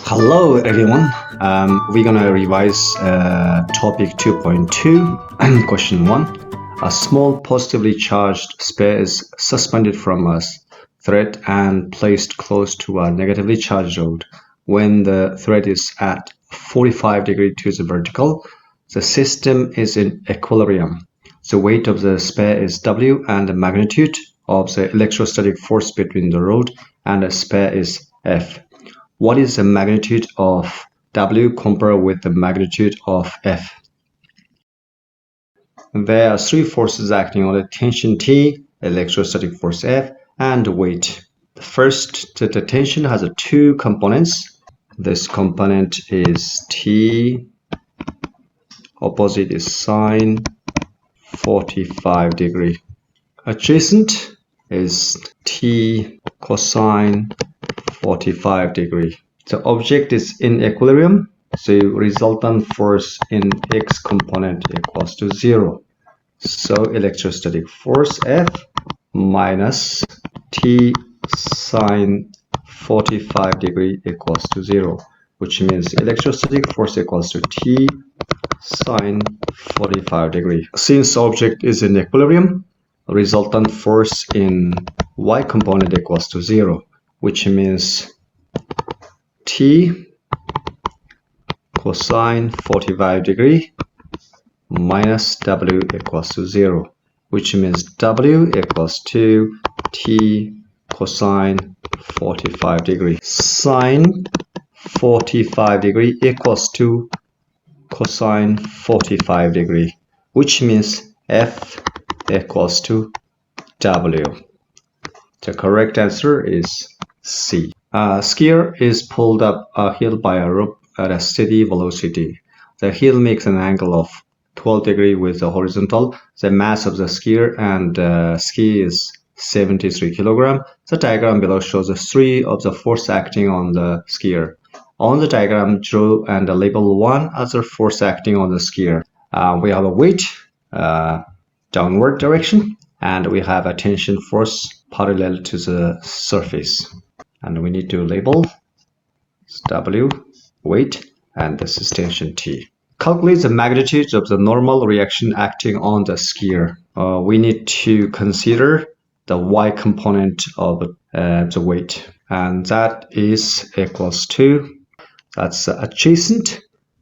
Hello everyone. We're gonna revise topic 2.2 question 1. A small positively charged sphere is suspended from a thread and placed close to a negatively charged rod. When the thread is at 45 degrees to the vertical, the system is in equilibrium. The weight of the sphere is W and the magnitude of the electrostatic force between the rod and the sphere is F. What is the magnitude of W compared with the magnitude of F? There are three forces acting on the tension T, electrostatic force F, and weight. First, the tension has two components. This component is T, opposite is sine 45 degree. Adjacent is T cosine 45 degree. The object is in equilibrium, so resultant force in X component equals to 0. So electrostatic force F minus T sine 45 degree equals to 0, which means electrostatic force equals to T sine 45 degree. Since the object is in equilibrium, resultant force in Y component equals to 0, which means T cosine 45 degree minus W equals to 0, which means W equals to T cosine 45 degree. Sine 45 degree equals to cosine 45 degree, which means F equals to W. The correct answer is C. A skier is pulled up a hill by a rope at a steady velocity. The hill makes an angle of 12 degrees with the horizontal. The mass of the skier and ski is 73 kilograms. The diagram below shows the three of the force acting on the skier. On the diagram, draw and label one other force acting on the skier. We have a weight, downward direction, and we have a tension force parallel to the surface. And we need to label W, weight, and this is tension T. Calculate the magnitude of the normal reaction acting on the skier. We need to consider the Y component of the weight, and that is equals to, that's adjacent,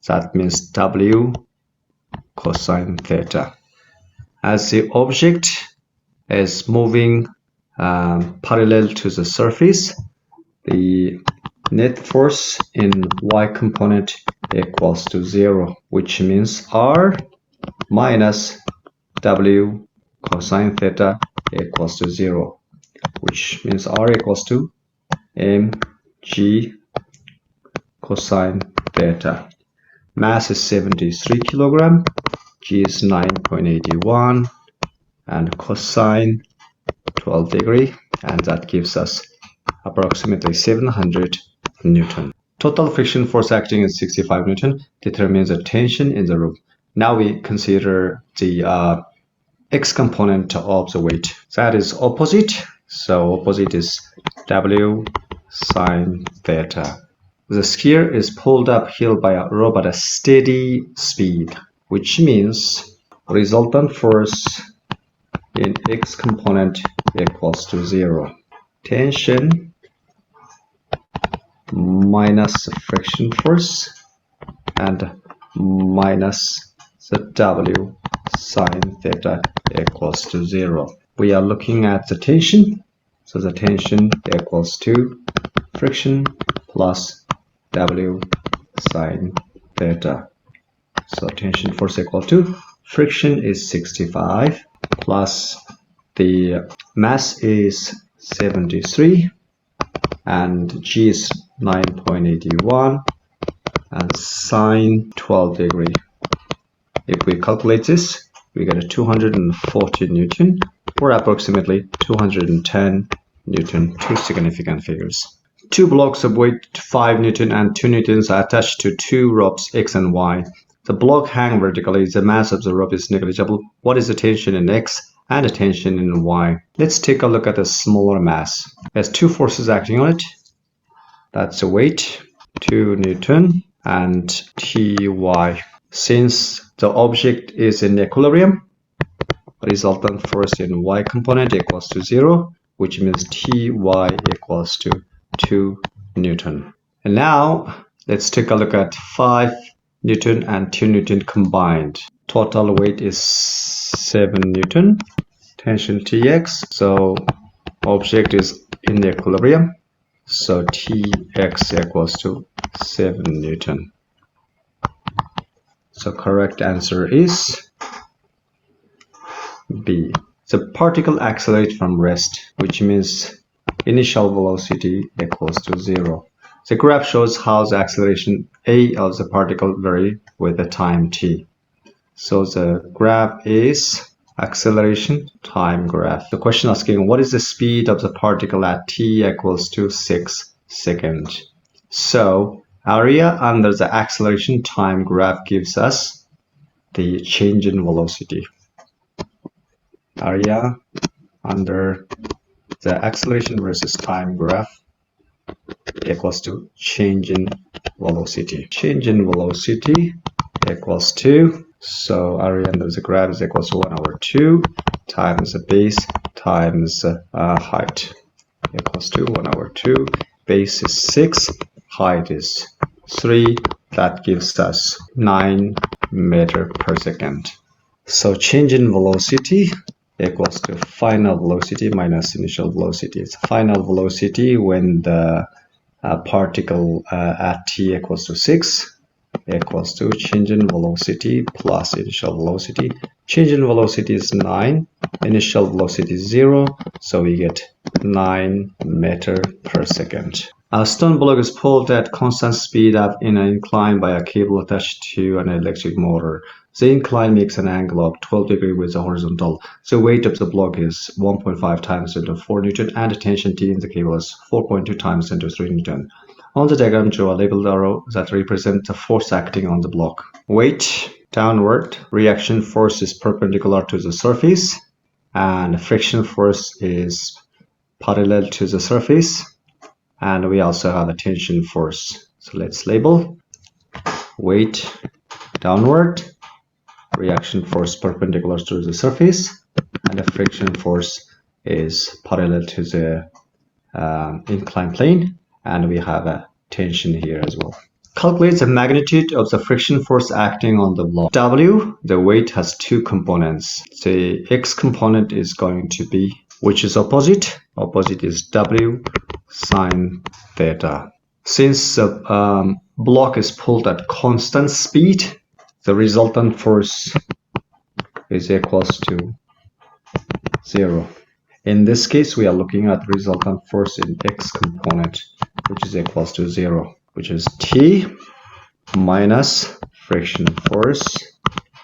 that means W cosine theta. As the object is moving parallel to the surface, the net force in Y component equals to 0, which means R minus W cosine theta equals to 0, which means R equals to mg cosine theta. Mass is 73 kilogram, G is 9.81, and cosine 12 degree, and that gives us approximately 700 Newton. Total friction force acting is 65 Newton, determines the tension in the rope. Now we consider the X component of the weight. That is opposite, so opposite is W sine theta. The skier is pulled uphill by a rope at a steady speed, which means resultant force in X component equals to 0. Tension minus friction force and minus the W sine theta equals to 0. We are looking at the tension, so the tension equals to friction plus W sine theta. So tension force equal to friction is 65 plus the mass is 73 and G is 9.81 and sine 12 degree. If we calculate this, we get a 240 Newton or approximately 210 Newton, two significant figures. Two blocks of weight 5 Newton and 2 Newtons are attached to two ropes X and Y. The block hang vertically. The mass of the rope is negligible. What is the tension in X and the tension in Y? Let's take a look at the smaller mass. It has two forces acting on it. That's the weight, 2 Newton, and Ty. Since the object is in equilibrium, resultant force in Y component equals to 0, which means Ty equals to 2 Newton. And now let's take a look at 5 Newton and 2 Newton combined. Total weight is 7 Newton. Tension Tx. So object is in equilibrium. So Tx equals to 7 Newton. So correct answer is B. The particle accelerates from rest, which means initial velocity equals to 0. The graph shows how the acceleration A of the particle vary with the time t. So the graph is acceleration time graph. The question asking what is the speed of the particle at t equals to 6 seconds. So area under the acceleration time graph gives us the change in velocity. Area under the acceleration versus time graph equals to change in velocity. Change in velocity equals to, so area under the graph is equals to 1/2 times the base times height equals to 1/2. Base is 6, height is 3. That gives us 9 meters per second. So change in velocity equals to final velocity minus initial velocity. It's final velocity when the particle at t equals to 6 equals to change in velocity plus initial velocity. Change in velocity is 9, initial velocity is 0, so we get 9 meters per second. A stone block is pulled at constant speed up in an incline by a cable attached to an electric motor. The incline makes an angle of 12 degrees with the horizontal. The weight of the block is 1.5 times 10 to 4 Newton and the tension T in the cable is 4.2 times 10 to 3 Newton. On the diagram, draw a labeled arrow that represents the force acting on the block. Weight downward, reaction force is perpendicular to the surface, and friction force is parallel to the surface. And we also have a tension force. So let's label weight downward, reaction force perpendicular to the surface, and the friction force is parallel to the inclined plane, and we have a tension here as well. Calculate the magnitude of the friction force acting on the block. W, the weight has two components. The X component is going to be, which is opposite. Opposite is W sine theta. Since the block is pulled at constant speed, the resultant force is equals to 0. In this case, we are looking at resultant force in X component, which is equals to 0, which is T minus friction force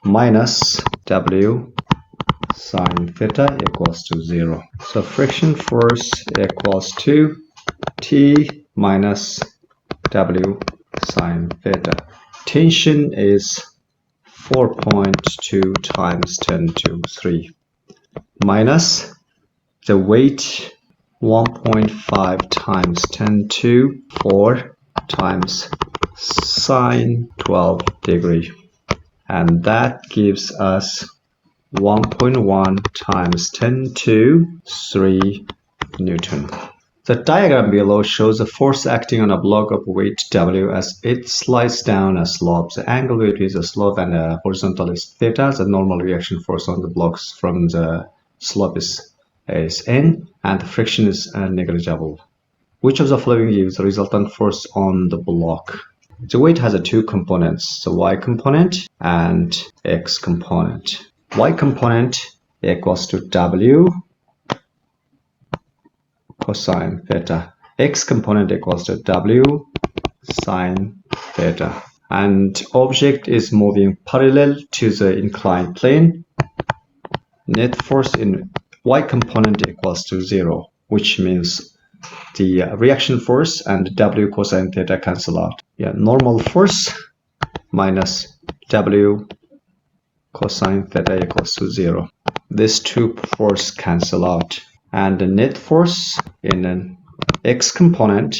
minus W sine theta equals to 0. So friction force equals to T minus W sine theta. Tension is 4.2 times 10 to 3 minus the weight 1.5 times 10 to 4 times sine 12 degree, and that gives us 1.1 times 10 to 3 Newton. The diagram below shows the force acting on a block of weight W as it slides down a slope. The angle between the slope and the horizontal is theta. The normal reaction force on the blocks from the slope is N, and the friction is negligible. Which of the following gives the resultant force on the block? The weight has two components, the Y component and X component. Y component equals to W cosine theta. X component equals to W sine theta. And object is moving parallel to the inclined plane. Net force in Y component equals to 0, which means the reaction force and W cosine theta cancel out. Yeah, normal force minus W cosine theta equals to 0. These two forces cancel out, and the net force in an x component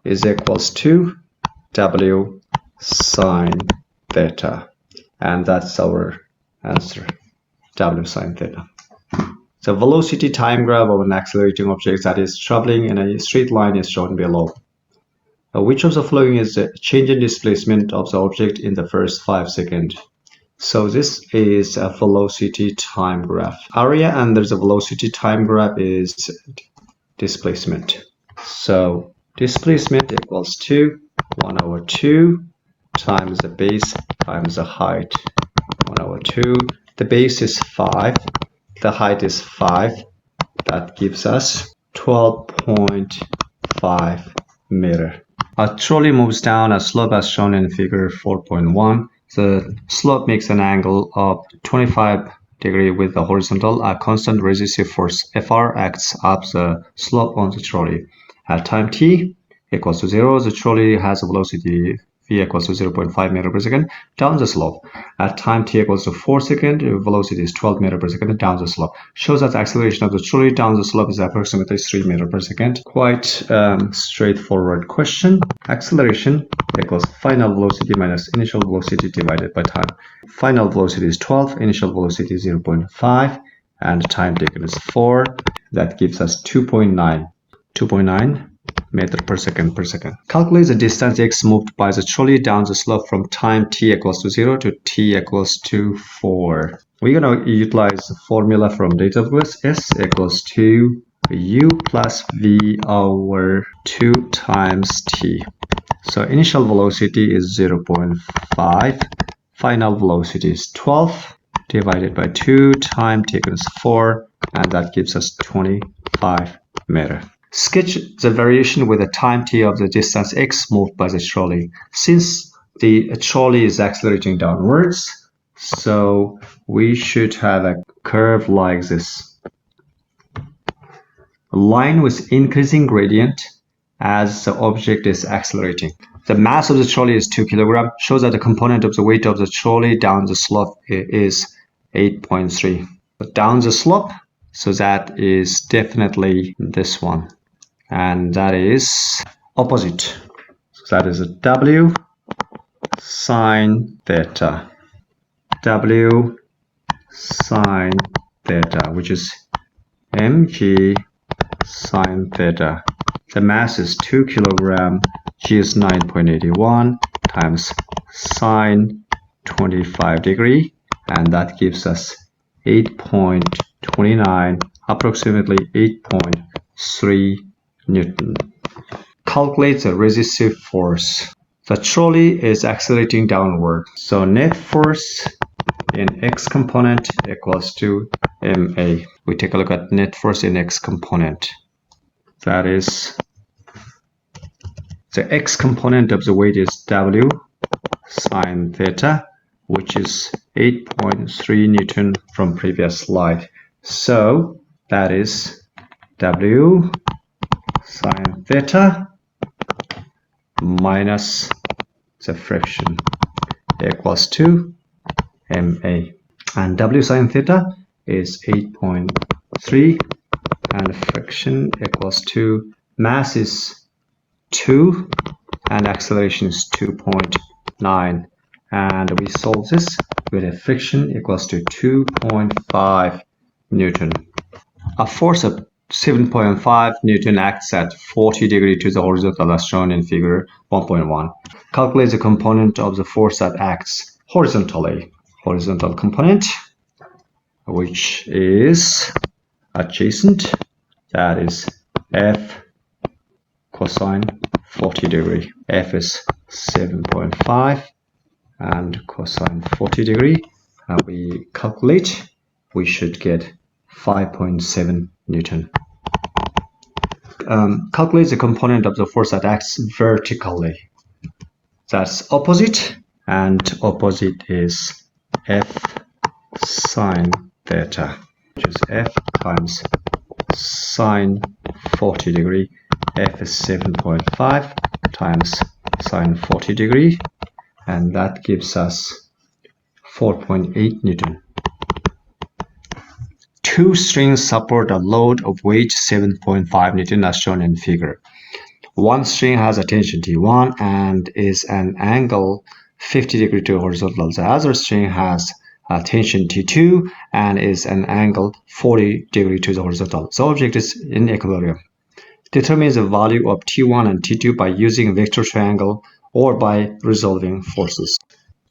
is equals to W sine theta, and that's our answer, W sine theta. The velocity time graph of an accelerating object that is traveling in a straight line is shown below. Which of the following is the change in displacement of the object in the first 5 seconds? So this is a velocity time graph. Area under the velocity time graph is displacement. So displacement equals to 1/2 times the base times the height. 1/2. The base is 5. The height is 5. That gives us 12.5 meter. A trolley moves down a slope as shown in figure 4.1. The slope makes an angle of 25 degrees with the horizontal. A constant resistive force Fr acts up the slope on the trolley. At time t equals to 0, the trolley has a velocity v equals to 0.5 meter per second down the slope. At time t equals to 4 seconds, velocity is 12 meter per second down the slope. Shows that the acceleration of the trolley down the slope is approximately 3 meter per second. Quite straightforward question. Acceleration equals final velocity minus initial velocity divided by time. Final velocity is 12, initial velocity is 0.5, and time taken is 4. That gives us 2.9 meter per second. Calculate the distance x moved by the trolley down the slope from time t equals to 0 to t equals to 4. We're going to utilize the formula from data of s equals to u plus v over 2 times t. So initial velocity is 0.5, final velocity is 12, divided by 2, time taken is 4, and that gives us 25 meter. Sketch the variation with the time t of the distance x moved by the trolley. Since the trolley is accelerating downwards, so we should have a curve like this. A line with increasing gradient as the object is accelerating. The mass of the trolley is 2 kg, shows that the component of the weight of the trolley down the slope is 8.3. But down the slope, so that is definitely this one. And that is opposite. So that is a W sine theta. W sine theta, which is mg sine theta. The mass is 2 kg, g is 9.81 times sine 25 degree, and that gives us 8.29, approximately 8.3 Newton. Calculate the resistive force. The trolley is accelerating downward, so net force in x component equals to ma. We take a look at net force in x component. That is, the x component of the weight is W sine theta, which is 8.3 Newton from previous slide. So that is W sine theta minus the friction equals to ma. And W sine theta is 8.3, and friction equals to, mass is 2 and acceleration is 2.9, and we solve this with a friction equals to 2.5 Newton. A force of 7.5 Newton acts at 40 degrees to the horizontal as shown in figure 1.1. Calculate the component of the force that acts horizontally. Horizontal component, which is adjacent, that is F cosine 40 degree. F is 7.5 and cosine 40 degree. And we calculate, we should get 5.7 Newton. Calculate the component of the force that acts vertically. That's opposite, and opposite is F sine theta, which is F times sine 40 degree. F is 7.5 times sine 40 degree, and that gives us 4.8 Newton. Two strings support a load of weight 7.5 Newton as shown in figure. One string has a tension T1 and is an angle 50 degree to horizontal. The other string has a tension T2 and is an angle 40 degree to the horizontal. The object is in equilibrium. Determine the value of T1 and T2 by using a vector triangle or by resolving forces.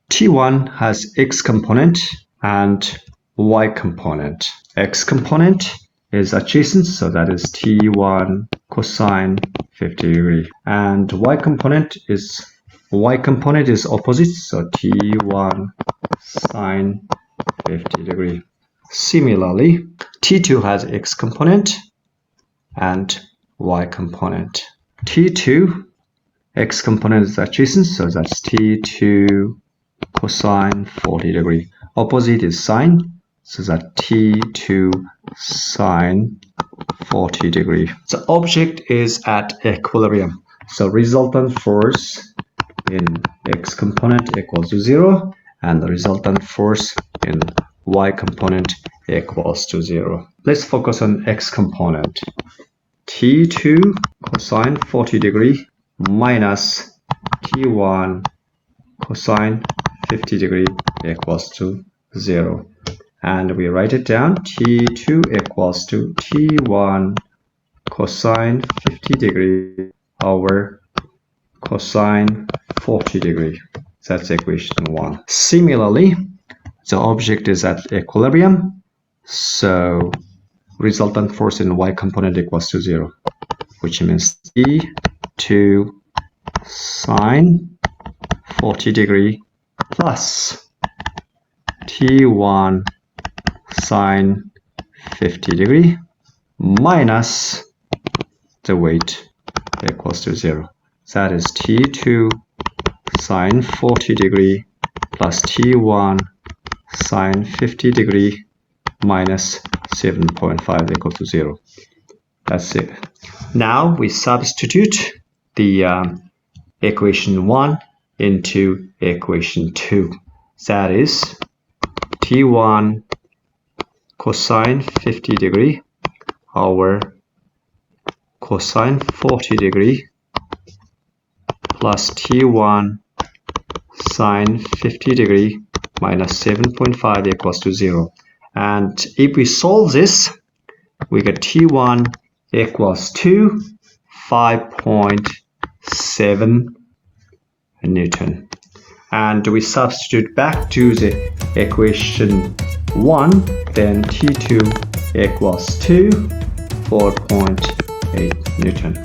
T1 has X component and Y component. X component is adjacent, so that is T1 cosine 50 degree. And Y component is opposite, so T1 sine 50 degree. Similarly, T2 has X component and Y component. T2 X component is adjacent, so that's T2 cosine 40 degree. Opposite is sine, so that T2 sine 40 degree. The object is at equilibrium, so resultant force in X component equals to 0 and the resultant force in Y component equals to 0. Let's focus on X component. T2 cosine 40 degree minus T1 cosine 50 degree equals to 0. And we write it down. T2 equals to T1 cosine 50 degree over cosine 40 degree. That's equation 1. Similarly, the object is at equilibrium, so resultant force in Y component equals to 0, which means T2 sine 40 degree plus T1 sine 50 degree minus the weight equals to 0. That is T2 sine 40 degree plus T1 sine 50 degree minus 7.5 equals to 0. That's it. Now we substitute the equation 1 into equation 2. That is T1 cosine 50 degree over cosine 40 degree plus T1 sine 50 degree minus 7.5 equals to 0. And if we solve this, we get T1 equals to 5.7 Newton. And we substitute back to the equation 1, then T2 equals to 4.8 Newton.